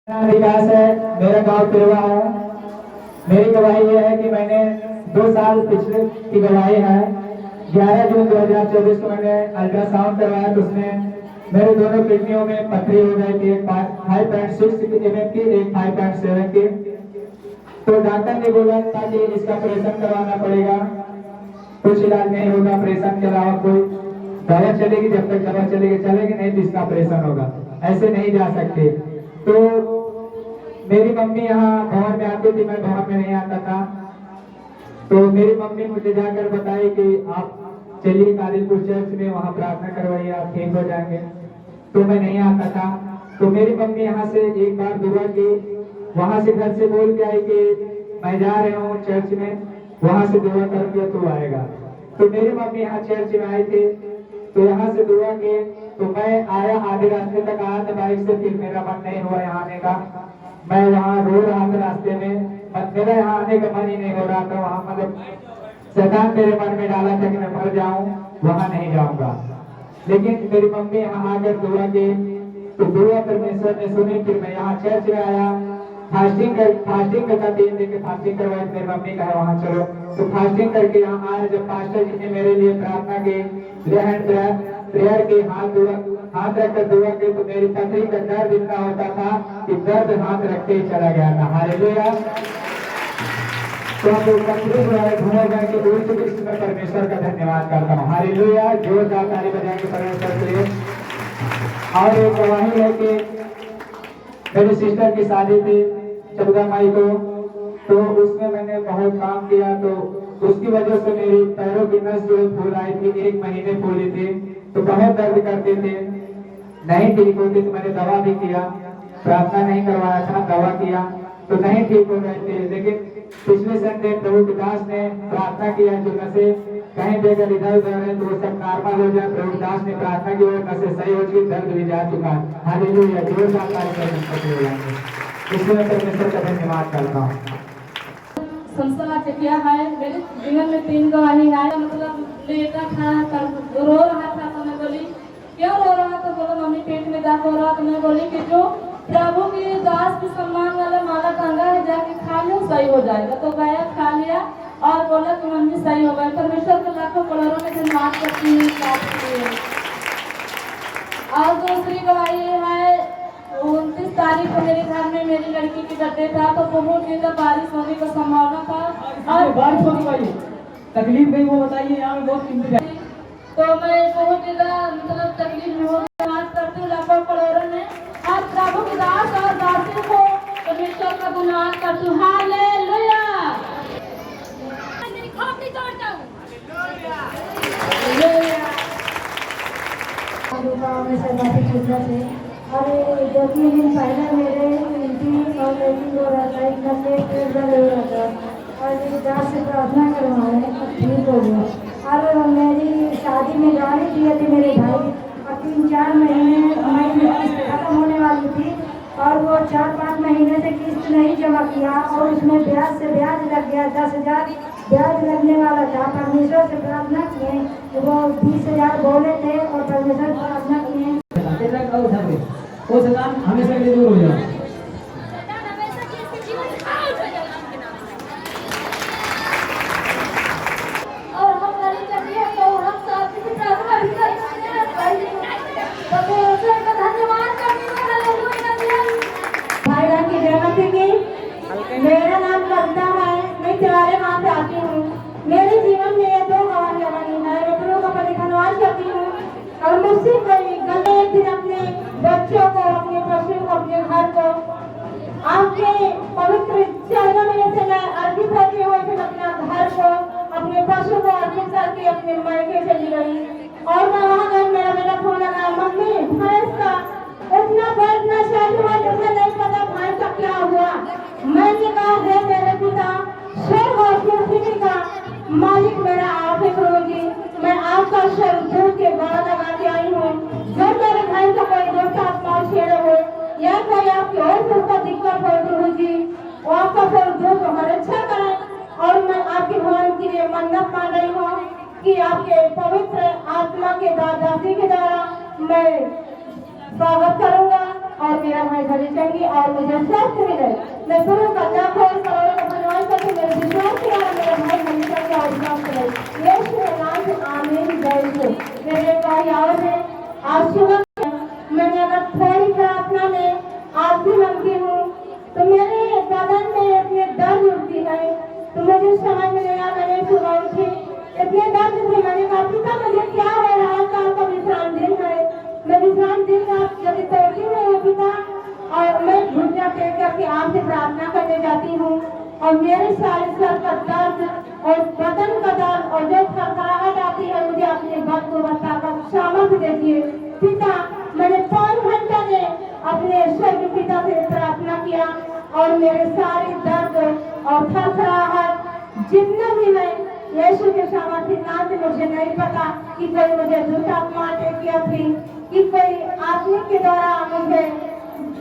विकास है, मेरा गांव तिरवा है। मेरी गवाही यह है कि मैंने 2 साल पिछले की गवाही है। 11 जून 2024 को मैंने अल्ट्रासाउंड करवाया तो उसमें मेरे दोनों किडनियों में पथरी हो गई थी, 5.6 mm की, एक 5.7 की। तो डॉक्टर ने बोला था कि इसका ऑपरेशन करवाना पड़ेगा, कुछ इलाज नहीं होगा, ऑपरेशन के अलावा कोई दवा चलेगी, जब तक दवा चलेगी नहीं तो इसका ऑपरेशन होगा, ऐसे नहीं जा सकते। तो मेरी मम्मी यहाँ भवन में आती थी, मैं भवन में नहीं आता था। तो मेरी मम्मी मुझे जाकर बताई कि आप चलिए कादिलपुर चर्च में, वहाँ प्रार्थना करवाइए, आप ठीक हो जाएंगे। तो मैं नहीं आता था। तो मेरी मम्मी यहाँ से एक बार दुआ की, वहाँ से घर से बोल के आई कि मैं जा रही हूँ चर्च में, वहाँ से दुआ करके तू आएगा। तो मेरी मम्मी यहाँ चर्च में आई थी, तो यहाँ से दुआ की, तो मैं आया, आधे रास्ते तक आया था बाइक से, फिर मेरा मन नहीं हुआ यहाँ आने का। मैं वहाँ रो रहा था रास्ते में, मेरा यहाँ आने का मन ही नहीं हो रहा था। वहाँ मतलब शैतान मेरे मन में डाला था कि मैं मर जाऊं, वहाँ नहीं जाऊंगा। लेकिन मेरी मम्मी यहाँ आकर दुआ की, तो दुआ परमेश्वर ने सुनी। फिर मैं यहाँ चर्च में आया, फास्टिंग का दिन लेके फास्टिंग करवाई। मेरी मम्मी कहा वहाँ चलो, तो फास्टिंग करके यहाँ आए। जब पास्टर जी ने मेरे लिए प्रार्थना की, प्रेयर के हाथ रखकर दुआ की, तो मेरी पथरी का दर्द इतना होता था कि दर्द हाथ रखते ही चला गया था। हालेलुया। तो हम पथरी घूमेगा कि मैं परमेश्वर का धन्यवाद करता हूँ। हालेलुया। जोरदार ताली बजाएंगे परमेश्वर के लिए। और एक गवाही है कि मेरी सिस्टर की शादी थी 14 मई को, तो उसमें मैंने बहुत काम किया, तो उसकी वजह से मेरी पैरों की नस जो फूल आई थी, 1 महीने फूली थी, तो बहुत दर्द करते थे, नहीं ठीक होती। तो मैंने दवा भी किया, प्रार्थना नहीं करवाया था, दवा किया तो नहीं ठीक हो गए थे। लेकिन पिछले संडे प्रभु दास ने प्रार्थना किया, जो नशे कहीं भी अगर इधर उधर है तो वो सब नॉर्मल हो जाए। प्रभु दास ने प्रार्थना की, वो नशे सही हो चुकी, दर्द भी जा चुका। हालेलुया। जोरदार ताली बजाएंगे। इसलिए मैं परमेश्वर का धन्यवाद करता हूँ। संस्कार किया है। मेरे जीवन में 3 गवाही है। मतलब बेटा था, रो रहा था, तो मैं बोली क्यों रो रहा, तो बोला मम्मी पेट में दर्द हो रहा। तो मैं बोली कि जो प्रभु की दास की सम्मान वाला माला टंगा है, जाके खा लो, सही हो जाएगा। तो गया, खा लिया और बोला कि मम्मी सही हो गई। परमेश्वर के लाखों करोड़ों में धन्यवाद करती हूँ। और दूसरी गवाही है, 29 तारीख को मेरे घर में मेरी लड़की की बर्थडे था, तो बहुत ज्यादा बारिश होने का संभावना था। और बारिश होने वाली तकलीफ नहीं, वो बताइए, यहाँ में बहुत कीमती। तो मैं बहुत ज्यादा मतलब तकलीफ में हो बात करती हूँ लाखों करोड़ों में, और प्रभु की दास और दासियों को परमेश्वर का धन्यवाद करती हूँ। हालेलुया। अरे 2-3 दिन पहले मेरे उल्टी और लेकिन हो रहा था, इतना पेट दर्द हो रहा था, और मेरी दास से प्रार्थना करवाए, अब ठीक हो गया। और मेरी शादी में गाड़ी दिए थे मेरे भाई, अब 3-4 महीने किस्त खत्म होने वाली थी, और वो 4-5 महीने से किस्त नहीं जमा किया, और उसमें ब्याज से ब्याज लग गया, 10,000 ब्याज लगने वाला था। परमेश्वर से प्रार्थना किए, वो 20,000 बोले थे, और परमेश्वर प्रार्थना किए वो शैतान हमेशा के लिए दूर हो जाए। और हम गरीब करते हैं, तो हम साथी की प्रार्थना भी करते हैं, परमेश्वर का धन्यवाद करते हैं। हालेलुया। भाई बहन की जयमती की। मेरा नाम कविता है, मैं तिवारे गाँव से आती हूँ। मेरे जीवन में ये 2 गवाहियाँ बनी है, मैं प्रभु का धन्यवाद करती हूँ। और मुझसे कोई गलत एक दिन अपने बच्चों को, अपने पशु को, अपने घर को आपके पवित्र चरणों में से मैं अर्पित करती हूँ। फिर अपना घर को, अपने पशु को अर्पित करके अपने मायके चली गई। और मैं वहाँ गई, मेरा बेटा फोन लगा, मम्मी भैंस का उतना बैठना चालू हुआ, मुझे नहीं पता भैंस का क्या हुआ। मैंने कहा है मेरे पिता स्वर्ग और पृथ्वी का मालिक मेरा आप ही करोगी, मैं आपका शरण धूप के बाहर लगा के आई हूँ। जो मेरे भाई को कोई दुष्ट आत्मा छेड़े हो, या कोई आपकी और उसका दिक्कत हो गुरु जी, वो आपका फिर धूप हमारे अच्छा करें। और मैं आपके भवन के लिए मन्नत मान रही हूँ कि आपके पवित्र आत्मा के दादाजी के द्वारा मैं स्वागत करूँगा। और मेरा भाई घड़ी चंगी और मुझे स्वास्थ्य मिले। मैं गुरु का लाखों करोड़ों का धन्यवाद करती हूँ। मेरे विश्वास के द्वारा मेरा भाई घड़ी चंगी और स्वास्थ्य मिले। यीशु के नाम से आमीन। जय यीशु। मेरे भाई और है आज सुबह मैंने अगर थोड़ी प्रार्थना में आपसे मांगती हूँ तो मेरे बदन में इतने दर्द उठती है तो मुझे समझ में नहीं आया। मैंने सुबह उठी इतने दर्द थे, मैंने कहा पिता मुझे क्या हो रहा है? कल का विश्राम दिन है, मैं विश्राम दिन का जब तोड़ती हूँ पिता और मैं घुटना टेक करके आपसे प्रार्थना करने जाती हूँ और मेरे सारे सर का दर्द और बदन का दर्द और जो थरथराहट आती है मुझे अपने भक्त को बताकर सामर्थ्य देती है। पिता मैंने 5 घंटे में अपने स्वर्ग पिता से प्रार्थना किया और मेरे सारे दर्द और थरथराहट जितना भी मैं यीशु के सामर्थ्य नाम से मुझे नहीं पता कि कोई मुझे दुष्ट आत्मा अटैक किया थी कि कोई आत्मिक के द्वारा मुझे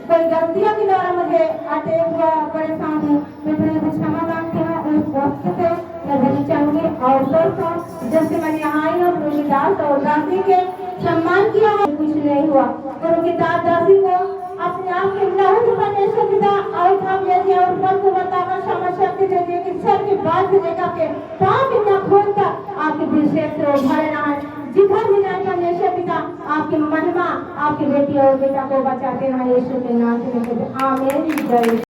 कोई गलतियों के द्वारा मुझे अटैक हुआ परेशान हूँ। मैं तुम्हें क्षमा मांगती हूँ उस वक्त से मैं बड़ी चाहूंगी और दोस्तों जब से मैंने यहाँ आई हूँ गुरु की दास और दासी के सम्मान किया है कुछ नहीं हुआ। गुरु की दास दासी को अपने आप के लहू से परमेश्वर पिता और हम लेते और ऊपर को बताकर समस्या के जरिए कि सर के बाद से लेकर के पाँव के नाखून तक आपके विशेष भरना है। जिधर भी जाए परमेश्वर पिता आपकी महिमा आपकी बेटी और बेटा को बचाते हैं यीशु के नाम से। आमीन। जय